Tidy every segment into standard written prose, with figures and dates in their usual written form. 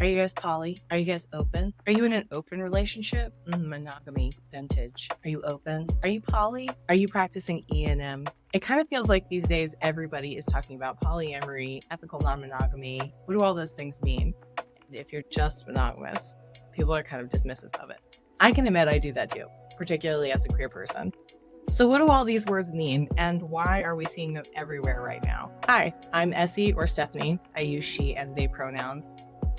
Are you guys poly? Are you guys open? Are you in an open relationship? Monogamy, vintage. Are you open? Are you poly? Are you practicing ENM? It kind of feels like these days everybody is talking about polyamory, ethical non-monogamy. What do all those things mean? If you're just monogamous, people are kind of dismissive of it. I can admit I do that too, particularly as a queer person. So what do all these words mean, and why are we seeing them everywhere right now? Hi, I'm Esse or Stephanie. I use she and they pronouns.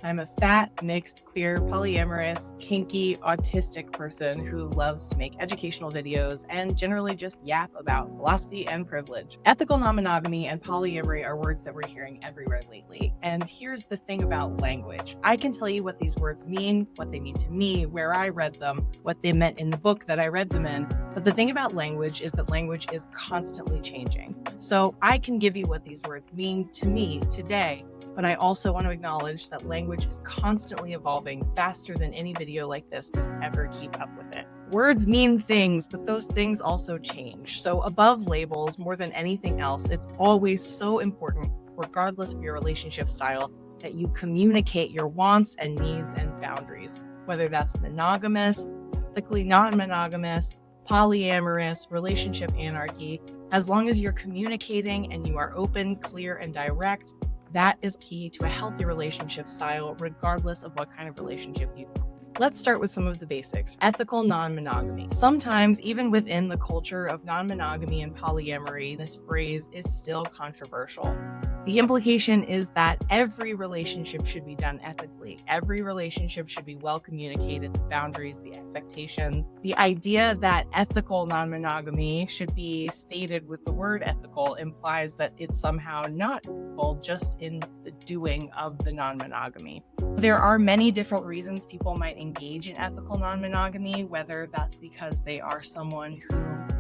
I'm a fat, mixed, queer, polyamorous, kinky, autistic person who loves to make educational videos and generally just yap about philosophy and privilege. Ethical non-monogamy and polyamory are words that we're hearing everywhere lately. And here's the thing about language. I can tell you what these words mean, what they mean to me, where I read them, what they meant in the book that I read them in. But the thing about language is that language is constantly changing. So I can give you what these words mean to me today, but I also want to acknowledge that language is constantly evolving faster than any video like this could ever keep up with it. Words mean things, but those things also change. So above labels, more than anything else, it's always so important, regardless of your relationship style, that you communicate your wants and needs and boundaries, whether that's monogamous, ethically non-monogamous, polyamorous, relationship anarchy. As long as you're communicating and you are open, clear, and direct, that is key to a healthy relationship style, regardless of what kind of relationship you have. Let's start with some of the basics. Ethical non-monogamy. Sometimes, even within the culture of non-monogamy and polyamory, this phrase is still controversial. The implication is that every relationship should be done ethically. Every relationship should be well communicated, the boundaries, the expectations. The idea that ethical non-monogamy should be stated with the word ethical implies that it's somehow not ethical, just in the doing of the non-monogamy. There are many different reasons people might engage in ethical non-monogamy, whether that's because they are someone who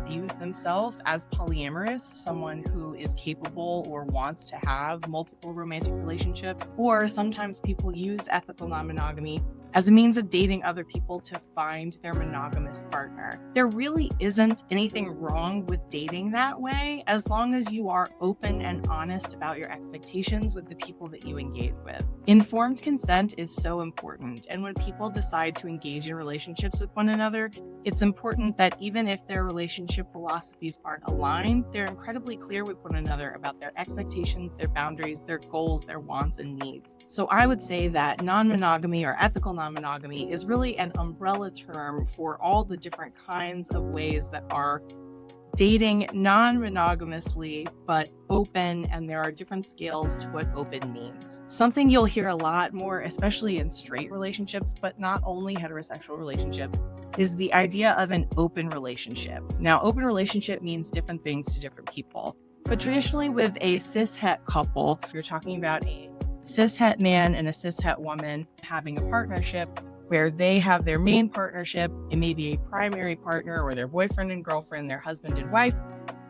views themselves as polyamorous, someone who is capable or wants to have multiple romantic relationships, or sometimes people use ethical non-monogamy as a means of dating other people to find their monogamous partner. There really isn't anything wrong with dating that way, as long as you are open and honest about your expectations with the people that you engage with. Informed consent is so important, and when people decide to engage in relationships with one another, it's important that even if their relationship philosophies aren't aligned, they're incredibly clear with one another about their expectations, their boundaries, their goals, their wants and needs. So I would say that non-monogamy or ethical non-monogamy is really an umbrella term for all the different kinds of ways that are dating non-monogamously but open, and there are different scales to what open means. Something you'll hear a lot more, especially in straight relationships, but not only heterosexual relationships, is the idea of an open relationship. Now, open relationship means different things to different people, but traditionally with a cishet couple, if you're talking about a cishet man and a cishet woman having a partnership where they have their main partnership, it may be a primary partner or their boyfriend and girlfriend, their husband and wife,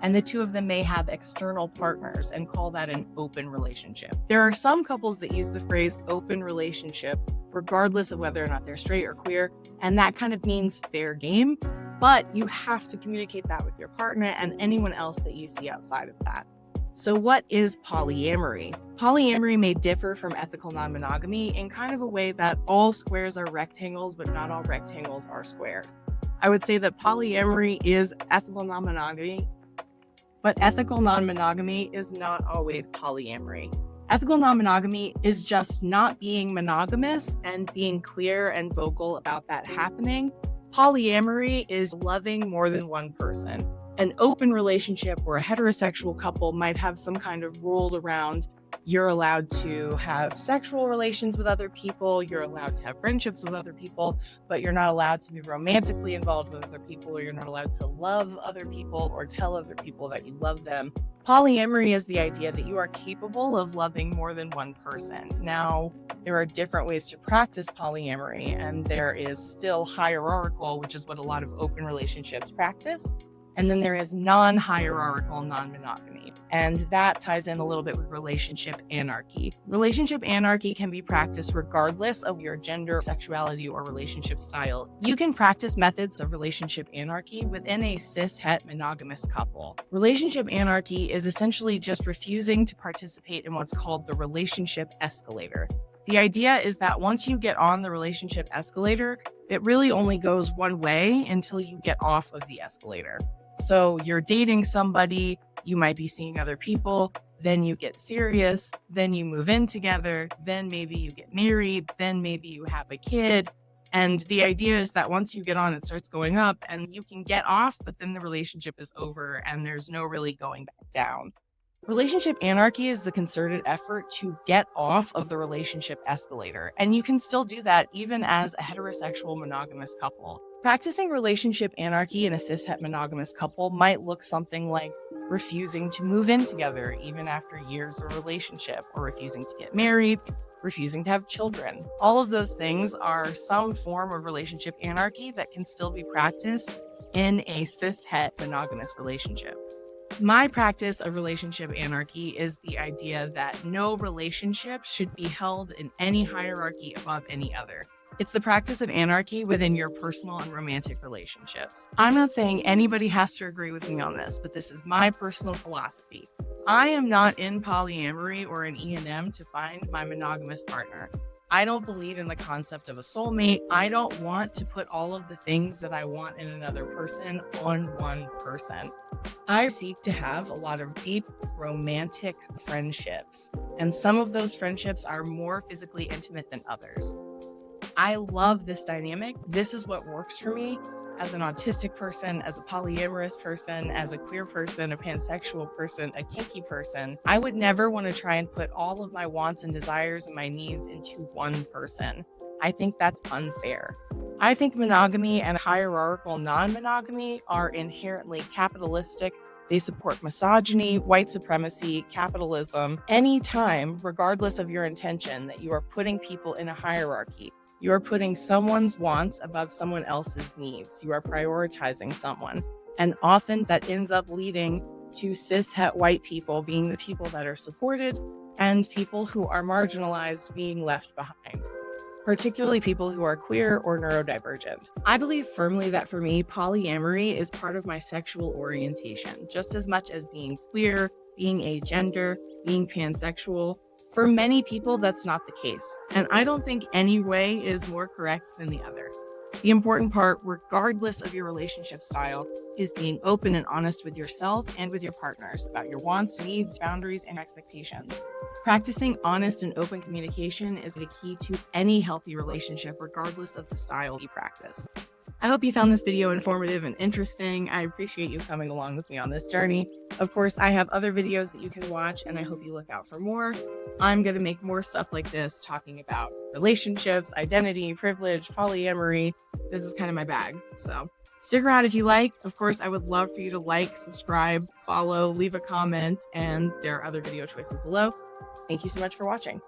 and the two of them may have external partners and call that an open relationship. There are some couples that use the phrase open relationship regardless of whether or not they're straight or queer, and that kind of means fair game, but you have to communicate that with your partner and anyone else that you see outside of that. So what is polyamory? Polyamory may differ from ethical non-monogamy in kind of a way that all squares are rectangles, but not all rectangles are squares. I would say that polyamory is ethical non-monogamy, but ethical non-monogamy is not always polyamory. Ethical non-monogamy is just not being monogamous and being clear and vocal about that happening. Polyamory is loving more than one person. An open relationship where a heterosexual couple might have some kind of rule around you're allowed to have sexual relations with other people, you're allowed to have friendships with other people, but you're not allowed to be romantically involved with other people, or you're not allowed to love other people or tell other people that you love them. Polyamory is the idea that you are capable of loving more than one person. Now, there are different ways to practice polyamory, and there is still hierarchical, which is what a lot of open relationships practice. And then there is non-hierarchical non-monogamy. And that ties in a little bit with relationship anarchy. Relationship anarchy can be practiced regardless of your gender, sexuality, or relationship style. You can practice methods of relationship anarchy within a cis-het monogamous couple. Relationship anarchy is essentially just refusing to participate in what's called the relationship escalator. The idea is that once you get on the relationship escalator, it really only goes one way until you get off of the escalator. So you're dating somebody, you might be seeing other people, then you get serious, then you move in together, then maybe you get married, then maybe you have a kid. And the idea is that once you get on, it starts going up and you can get off, but then the relationship is over and there's no really going back down. Relationship anarchy is the concerted effort to get off of the relationship escalator. And you can still do that even as a heterosexual monogamous couple. Practicing relationship anarchy in a cishet monogamous couple might look something like refusing to move in together even after years of relationship, or refusing to get married, refusing to have children. All of those things are some form of relationship anarchy that can still be practiced in a cishet monogamous relationship. My practice of relationship anarchy is the idea that no relationship should be held in any hierarchy above any other. It's the practice of anarchy within your personal and romantic relationships. I'm not saying anybody has to agree with me on this, but this is my personal philosophy. I am not in polyamory or in ENM to find my monogamous partner. I don't believe in the concept of a soulmate. I don't want to put all of the things that I want in another person on one person. I seek to have a lot of deep romantic friendships, and some of those friendships are more physically intimate than others. I love this dynamic. This is what works for me as an autistic person, as a polyamorous person, as a queer person, a pansexual person, a kinky person. I would never want to try and put all of my wants and desires and my needs into one person. I think that's unfair. I think monogamy and hierarchical non-monogamy are inherently capitalistic. They support misogyny, white supremacy, capitalism. Anytime, regardless of your intention, that you are putting people in a hierarchy, you are putting someone's wants above someone else's needs. You are prioritizing someone. And often that ends up leading to cishet white people being the people that are supported and people who are marginalized being left behind, particularly people who are queer or neurodivergent. I believe firmly that for me, polyamory is part of my sexual orientation, just as much as being queer, being agender, being pansexual. For many people, that's not the case. And I don't think any way is more correct than the other. The important part, regardless of your relationship style, is being open and honest with yourself and with your partners about your wants, needs, boundaries, and expectations. Practicing honest and open communication is the key to any healthy relationship, regardless of the style you practice. I hope you found this video informative and interesting. I appreciate you coming along with me on this journey. Of course, I have other videos that you can watch, and I hope you look out for more. I'm going to make more stuff like this, talking about relationships, identity, privilege, polyamory. This is kind of my bag. So stick around if you like. Of course, I would love for you to like, subscribe, follow, leave a comment, and there are other video choices below. Thank you so much for watching.